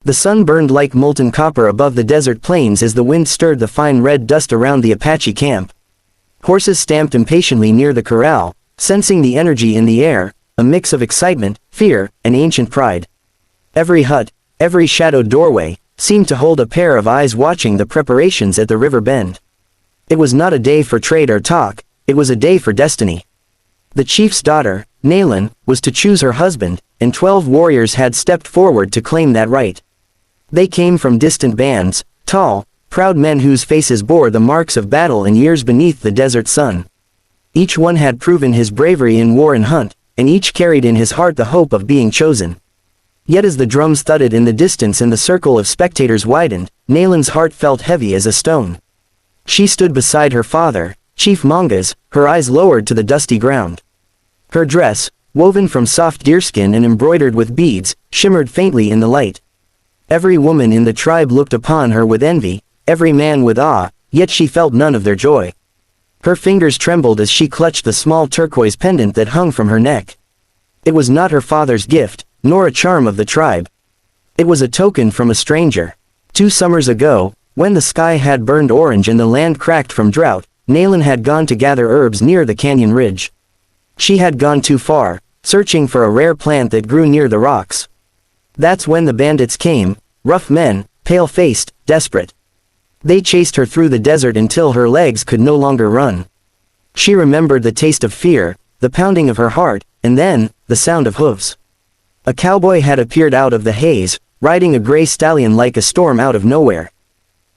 The sun burned like molten copper above the desert plains as the wind stirred the fine red dust around the Apache camp. Horses stamped impatiently near the corral, sensing the energy in the air, a mix of excitement, fear, and ancient pride. Every hut, every shadowed doorway, seemed to hold a pair of eyes watching the preparations at the river bend. It was not a day for trade or talk, it was a day for destiny. The chief's daughter, Nalan, was to choose her husband, and 12 warriors had stepped forward to claim that right. They came from distant bands, tall, proud men whose faces bore the marks of battle and years beneath the desert sun. Each one had proven his bravery in war and hunt, and each carried in his heart the hope of being chosen. Yet as the drums thudded in the distance and the circle of spectators widened, Nalan's heart felt heavy as a stone. She stood beside her father, Chief Mongas, her eyes lowered to the dusty ground. Her dress, woven from soft deerskin and embroidered with beads, shimmered faintly in the light. Every woman in the tribe looked upon her with envy, every man with awe, yet she felt none of their joy. Her fingers trembled as she clutched the small turquoise pendant that hung from her neck. It was not her father's gift, nor a charm of the tribe. It was a token from a stranger. 2 summers ago, when the sky had burned orange and the land cracked from drought, Nalan had gone to gather herbs near the canyon ridge. She had gone too far, searching for a rare plant that grew near the rocks. That's when the bandits came, rough men, pale-faced, desperate. They chased her through the desert until her legs could no longer run. She remembered the taste of fear, the pounding of her heart, and then, the sound of hooves. A cowboy had appeared out of the haze, riding a gray stallion like a storm out of nowhere.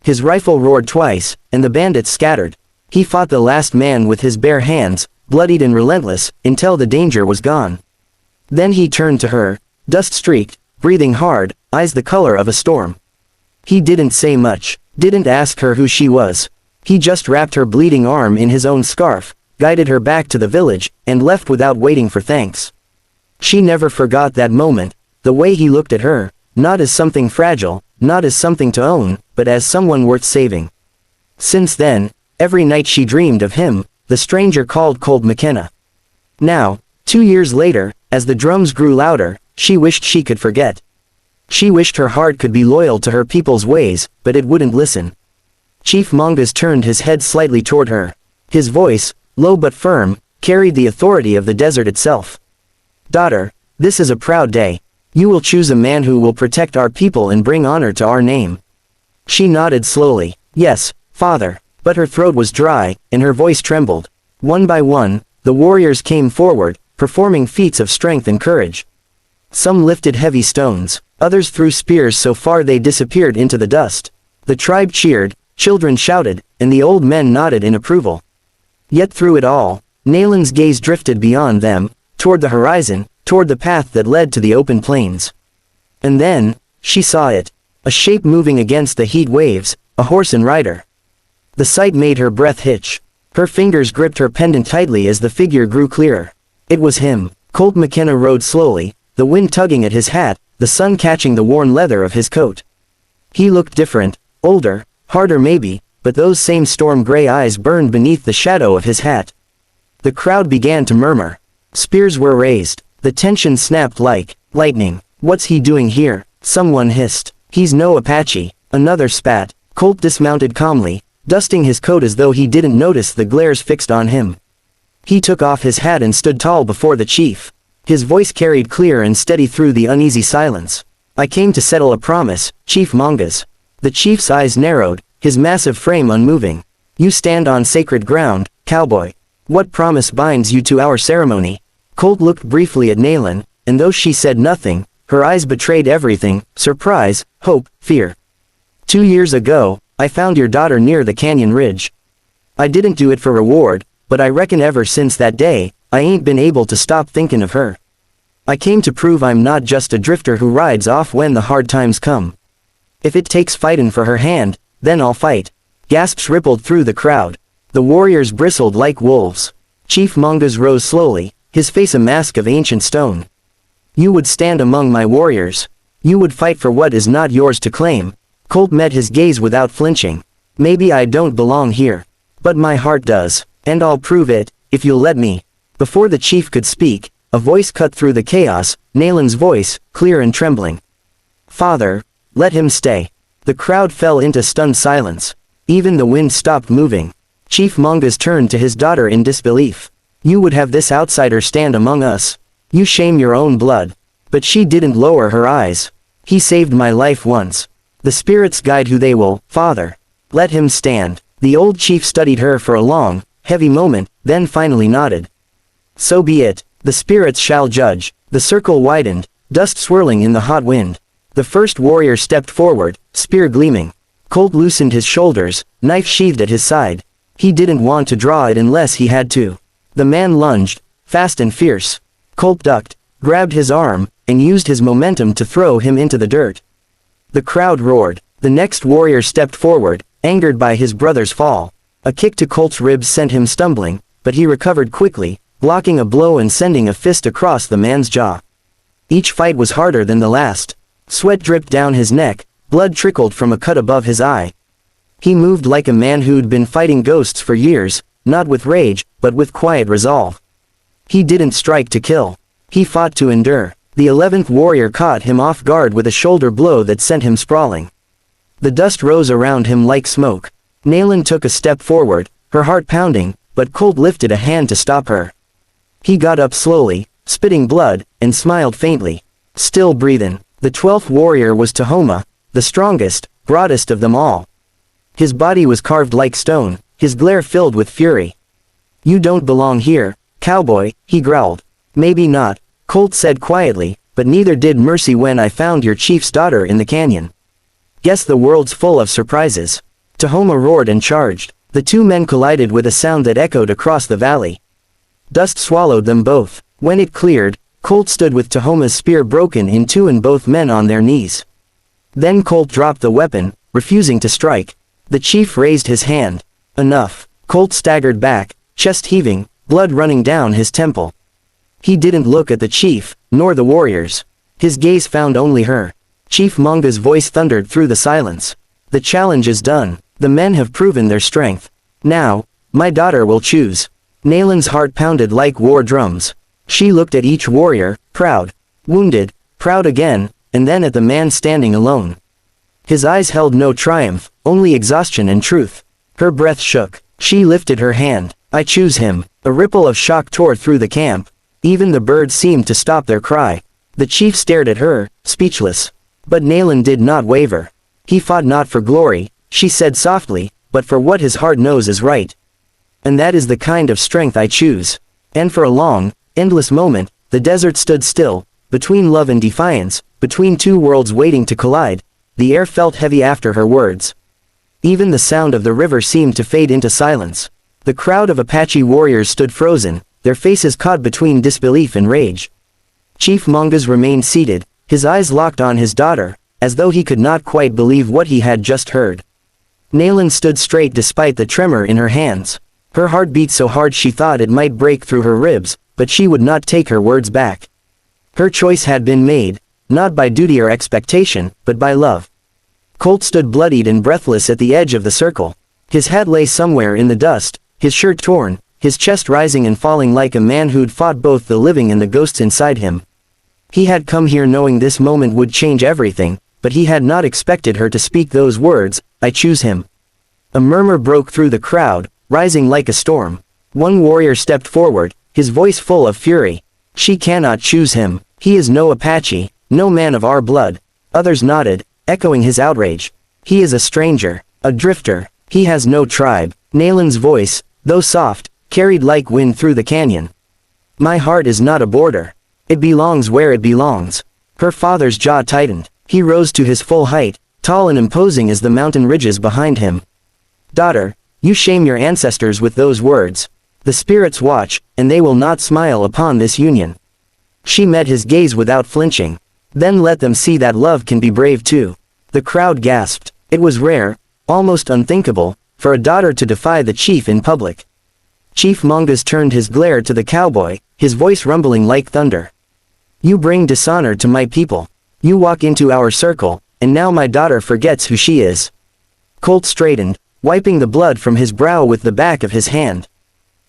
His rifle roared twice, and the bandits scattered. He fought the last man with his bare hands, bloodied and relentless, until the danger was gone. Then he turned to her, dust-streaked, breathing hard, eyes the color of a storm. He didn't say much, didn't ask her who she was. He just wrapped her bleeding arm in his own scarf, guided her back to the village, and left without waiting for thanks. She never forgot that moment, the way he looked at her, not as something fragile, not as something to own, but as someone worth saving. Since then, every night she dreamed of him, the stranger called Colt McKenna. Now, 2 years later, as the drums grew louder, she wished she could forget. She wished her heart could be loyal to her people's ways, but it wouldn't listen. Chief Mongas turned his head slightly toward her. His voice, low but firm, carried the authority of the desert itself. "Daughter, this is a proud day. You will choose a man who will protect our people and bring honor to our name." She nodded slowly. "Yes, father," but her throat was dry, and her voice trembled. One by one, the warriors came forward, performing feats of strength and courage. Some lifted heavy stones, others threw spears so far they disappeared into the dust. The tribe cheered, children shouted, and the old men nodded in approval. Yet through it all, Nalan's gaze drifted beyond them, toward the horizon, toward the path that led to the open plains. And then, she saw it. A shape moving against the heat waves, a horse and rider. The sight made her breath hitch. Her fingers gripped her pendant tightly as the figure grew clearer. It was him. Colt McKenna rode slowly, the wind tugging at his hat, the sun catching the worn leather of his coat. He looked different, older, harder maybe, but those same storm-gray eyes burned beneath the shadow of his hat. The crowd began to murmur. Spears were raised. The tension snapped like lightning. "What's he doing here?" someone hissed. "He's no Apache," another spat. Colt dismounted calmly, dusting his coat as though he didn't notice the glares fixed on him. He took off his hat and stood tall before the chief. His voice carried clear and steady through the uneasy silence. "I came to settle a promise, Chief Mongas." The chief's eyes narrowed, his massive frame unmoving. "You stand on sacred ground, cowboy. What promise binds you to our ceremony?" Colt looked briefly at Nalan, and though she said nothing, her eyes betrayed everything: surprise, hope, fear. 2 years ago, I found your daughter near the canyon ridge. I didn't do it for reward, but I reckon ever since that day, I ain't been able to stop thinking of her. I came to prove I'm not just a drifter who rides off when the hard times come. If it takes fightin' for her hand, then I'll fight." Gasps rippled through the crowd. The warriors bristled like wolves. Chief Mongas rose slowly, his face a mask of ancient stone. "You would stand among my warriors. You would fight for what is not yours to claim." Colt met his gaze without flinching. "Maybe I don't belong here. But my heart does, and I'll prove it, if you'll let me." Before the chief could speak, a voice cut through the chaos, Nalan's voice, clear and trembling. "Father, Let him stay. The crowd fell into stunned silence. Even the wind stopped moving. Chief Mongoose turned to his daughter in disbelief. You would have this outsider stand among us. You shame your own blood. But she didn't lower her eyes. He saved my life once. The spirits guide who they will, father. Let him stand. The old chief studied her for a long, heavy moment, then finally nodded. So be it. The spirits shall judge. The circle widened, dust swirling in the hot wind. The first warrior stepped forward, spear gleaming. Colt loosened his shoulders, knife sheathed at his side. He didn't want to draw it unless he had to. The man lunged, fast and fierce. Colt ducked, grabbed his arm, and used his momentum to throw him into the dirt. The crowd roared. The next warrior stepped forward, angered by his brother's fall. A kick to Colt's ribs sent him stumbling, but he recovered quickly, blocking a blow and sending a fist across the man's jaw. Each fight was harder than the last. Sweat dripped down his neck, blood trickled from a cut above his eye. He moved like a man who'd been fighting ghosts for years, not with rage, but with quiet resolve. He didn't strike to kill. He fought to endure. The 11th warrior caught him off guard with a shoulder blow that sent him sprawling. The dust rose around him like smoke. Nalan took a step forward, her heart pounding, but Colt lifted a hand to stop her. He got up slowly, spitting blood, and smiled faintly. Still breathing. The 12th warrior was Tahoma, the strongest, broadest of them all. His body was carved like stone, his glare filled with fury. You don't belong here, cowboy, he growled. Maybe not, Colt said quietly, but neither did Mercy when I found your chief's daughter in the canyon. Guess the world's full of surprises. Tahoma roared and charged. The two men collided with a sound that echoed across the valley. Dust swallowed them both. When it cleared, Colt stood with Tahoma's spear broken in two and both men on their knees. Then Colt dropped the weapon, refusing to strike. The chief raised his hand. Enough. Colt staggered back, chest heaving, blood running down his temple. He didn't look at the chief, nor the warriors. His gaze found only her. Chief Monga's voice thundered through the silence. The challenge is done. The men have proven their strength. Now, my daughter will choose. Nalan's heart pounded like war drums. She looked at each warrior, proud, wounded, proud again, and then at the man standing alone. His eyes held no triumph, only exhaustion and truth. Her breath shook. She lifted her hand. I choose him. A ripple of shock tore through the camp. Even the birds seemed to stop their cry. The chief stared at her, speechless. But Nalan did not waver. He fought not for glory, she said softly, but for what his heart knows is right. And that is the kind of strength I choose. And for a long, endless moment, the desert stood still, between love and defiance, between two worlds waiting to collide. The air felt heavy after her words. Even the sound of the river seemed to fade into silence. The crowd of Apache warriors stood frozen, their faces caught between disbelief and rage. Chief Monga's remained seated, his eyes locked on his daughter, as though he could not quite believe what he had just heard. Nalan stood straight despite the tremor in her hands. Her heart beat so hard she thought it might break through her ribs, but she would not take her words back. Her choice had been made, not by duty or expectation, but by love. Colt stood bloodied and breathless at the edge of the circle. His head lay somewhere in the dust, his shirt torn, his chest rising and falling like a man who'd fought both the living and the ghosts inside him. He had come here knowing this moment would change everything, but he had not expected her to speak those words, I choose him. A murmur broke through the crowd, rising like a storm. One warrior stepped forward, his voice full of fury. She cannot choose him. He is no Apache, no man of our blood. Others nodded, echoing his outrage. He is a stranger, a drifter. He has no tribe. Nalan's voice, though soft, carried like wind through the canyon. My heart is not a border. It belongs where it belongs. Her father's jaw tightened. He rose to his full height, tall and imposing as the mountain ridges behind him. Daughter, you shame your ancestors with those words. The spirits watch, and they will not smile upon this union. She met his gaze without flinching. Then let them see that love can be brave too. The crowd gasped. It was rare, almost unthinkable, for a daughter to defy the chief in public. Chief Monga's turned his glare to the cowboy, his voice rumbling like thunder. You bring dishonor to my people. You walk into our circle, and now my daughter forgets who she is. Colt straightened, wiping the blood from his brow with the back of his hand.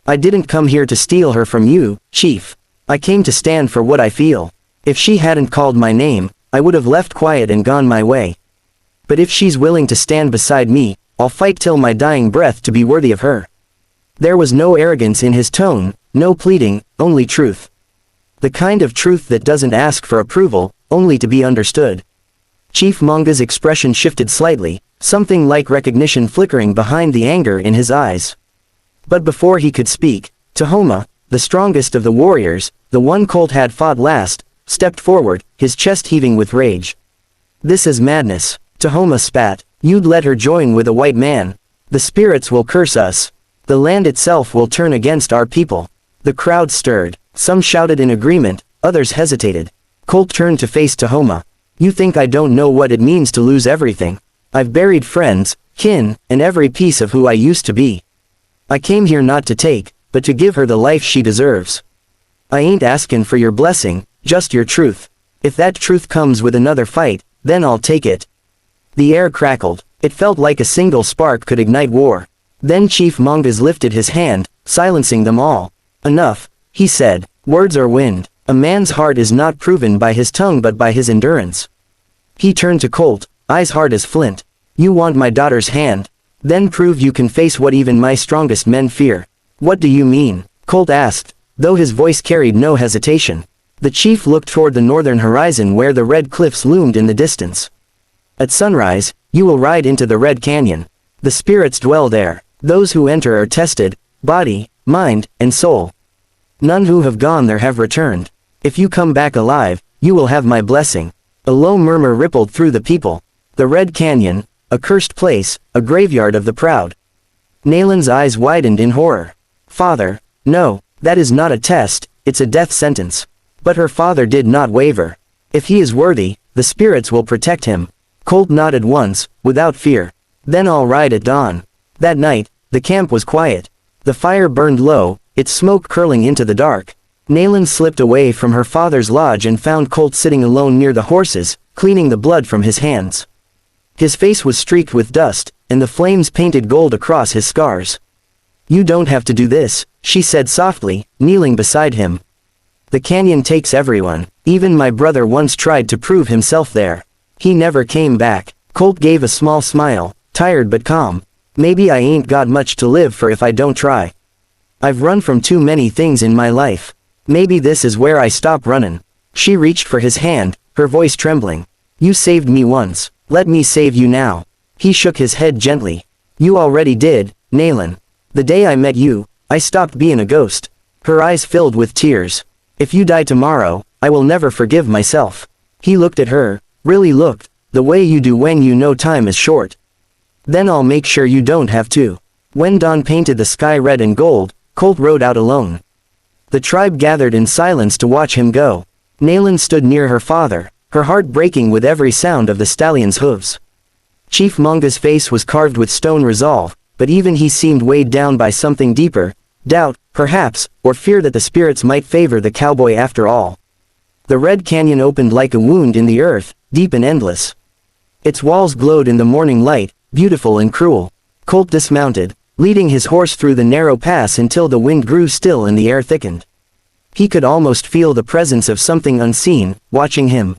I didn't come here to steal her from you, Chief. I came to stand for what I feel. If she hadn't called my name, I would have left quiet and gone my way. But if she's willing to stand beside me, I'll fight till my dying breath to be worthy of her." There was no arrogance in his tone, no pleading, only truth. The kind of truth that doesn't ask for approval, only to be understood. Chief Monga's expression shifted slightly, something like recognition flickering behind the anger in his eyes. But before he could speak, Tahoma, the strongest of the warriors, the one Colt had fought last, stepped forward, his chest heaving with rage. "This is madness," Tahoma spat. "You'd let her join with a white man. The spirits will curse us. The land itself will turn against our people." The crowd stirred. Some shouted in agreement, others hesitated. Colt turned to face Tahoma. "You think I don't know what it means to lose everything? I've buried friends, kin, and every piece of who I used to be. I came here not to take, but to give her the life she deserves. I ain't asking for your blessing, just your truth. If that truth comes with another fight, then I'll take it." The air crackled. It felt like a single spark could ignite war. Then Chief Mongas lifted his hand, silencing them all. "Enough," he said. "Words are wind. A man's heart is not proven by his tongue but by his endurance." He turned to Colt, eyes hard as flint. "You want my daughter's hand? Then prove you can face what even my strongest men fear." "What do you mean?" Colt asked, though his voice carried no hesitation. The chief looked toward the northern horizon where the red cliffs loomed in the distance. "At sunrise, you will ride into the Red Canyon. The spirits dwell there. Those who enter are tested, body, mind, and soul. None who have gone there have returned. If you come back alive, you will have my blessing." A low murmur rippled through the people. The Red Canyon, a cursed place, a graveyard of the proud. Nalan's eyes widened in horror. "Father, no, that is not a test, it's a death sentence." But her father did not waver. "If he is worthy, the spirits will protect him." Colt nodded once, without fear. "Then I'll ride at dawn." That night, the camp was quiet. The fire burned low, its smoke curling into the dark. Nalan slipped away from her father's lodge and found Colt sitting alone near the horses, cleaning the blood from his hands. His face was streaked with dust, and the flames painted gold across his scars. "You don't have to do this," she said softly, kneeling beside him. "The canyon takes everyone. Even my brother once tried to prove himself there. He never came back." Colt gave a small smile, tired but calm. "Maybe I ain't got much to live for if I don't try. I've run from too many things in my life. Maybe this is where I stop running." She reached for his hand, her voice trembling. "You saved me once. Let me save you now." He shook his head gently. "You already did, Nalan. The day I met you, I stopped being a ghost." Her eyes filled with tears. "If you die tomorrow, I will never forgive myself." He looked at her, really looked, the way you do when you know time is short. "Then I'll make sure you don't have to." When dawn painted the sky red and gold, Colt rode out alone. The tribe gathered in silence to watch him go. Nalan stood near her father, her heart breaking with every sound of the stallion's hooves. Chief Monga's face was carved with stone resolve, but even he seemed weighed down by something deeper, doubt, perhaps, or fear that the spirits might favor the cowboy after all. The Red Canyon opened like a wound in the earth, deep and endless. Its walls glowed in the morning light, beautiful and cruel. Colt dismounted, leading his horse through the narrow pass until the wind grew still and the air thickened. He could almost feel the presence of something unseen, watching him.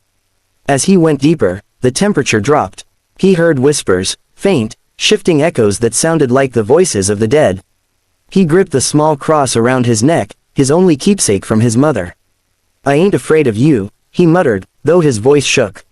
As he went deeper, the temperature dropped. He heard whispers, faint, shifting echoes that sounded like the voices of the dead. He gripped the small cross around his neck, his only keepsake from his mother. "I ain't afraid of you," he muttered, though his voice shook.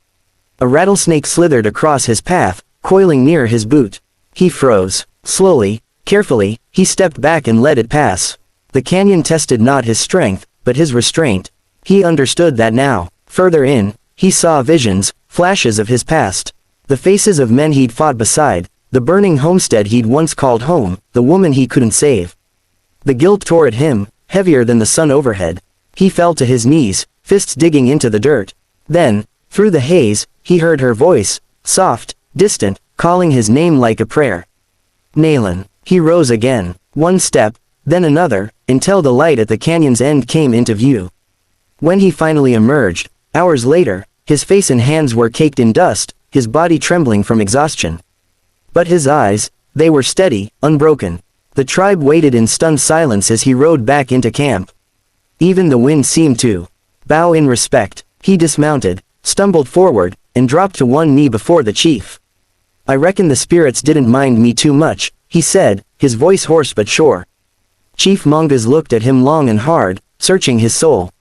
A rattlesnake slithered across his path, coiling near his boot. He froze. Slowly, carefully, he stepped back and let it pass. The canyon tested not his strength, but his restraint. He understood that now. Further in, he saw visions, flashes of his past. The faces of men he'd fought beside, the burning homestead he'd once called home, the woman he couldn't save. The guilt tore at him, heavier than the sun overhead. He fell to his knees, fists digging into the dirt. Then, through the haze, he heard her voice, soft, distant, calling his name like a prayer. "Nalan." He rose again, one step, then another, until the light at the canyon's end came into view. When he finally emerged, hours later, his face and hands were caked in dust, his body trembling from exhaustion. But his eyes, they were steady, unbroken. The tribe waited in stunned silence as he rode back into camp. Even the wind seemed to bow in respect. He dismounted, stumbled forward, and dropped to one knee before the chief. I reckon the spirits didn't mind me too much, he said, his voice hoarse but sure. Chief Mongoose looked at him long and hard, searching his soul.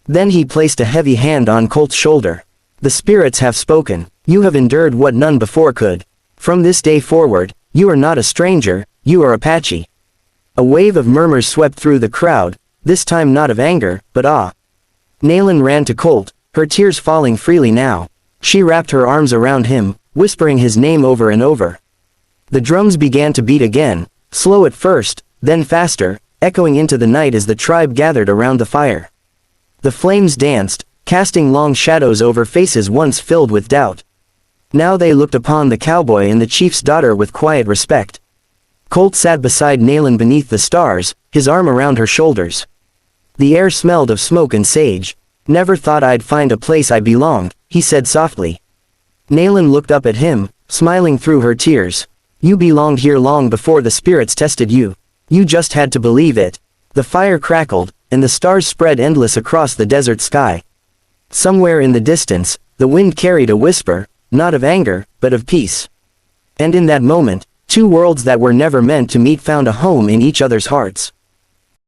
Then he placed a heavy hand on Colt's shoulder. The spirits have spoken. You have endured what none before could. From this day forward, you are not a stranger, you are Apache. A wave of murmurs swept through the crowd, this time not of anger, but awe. Naylin ran to Colt, her tears falling freely now. She wrapped her arms around him, whispering his name over and over. The drums began to beat again, slow at first, then faster, echoing into the night as the tribe gathered around the fire. The flames danced, casting long shadows over faces once filled with doubt. Now they looked upon the cowboy and the chief's daughter with quiet respect. Colt sat beside Naylin beneath the stars, his arm around her shoulders. The air smelled of smoke and sage. Never thought I'd find a place I belonged, he said softly. Naylin looked up at him, smiling through her tears. You belonged here long before the spirits tested you. You just had to believe it. The fire crackled, and the stars spread endless across the desert sky. Somewhere in the distance, the wind carried a whisper, not of anger, but of peace. And in that moment, two worlds that were never meant to meet found a home in each other's hearts.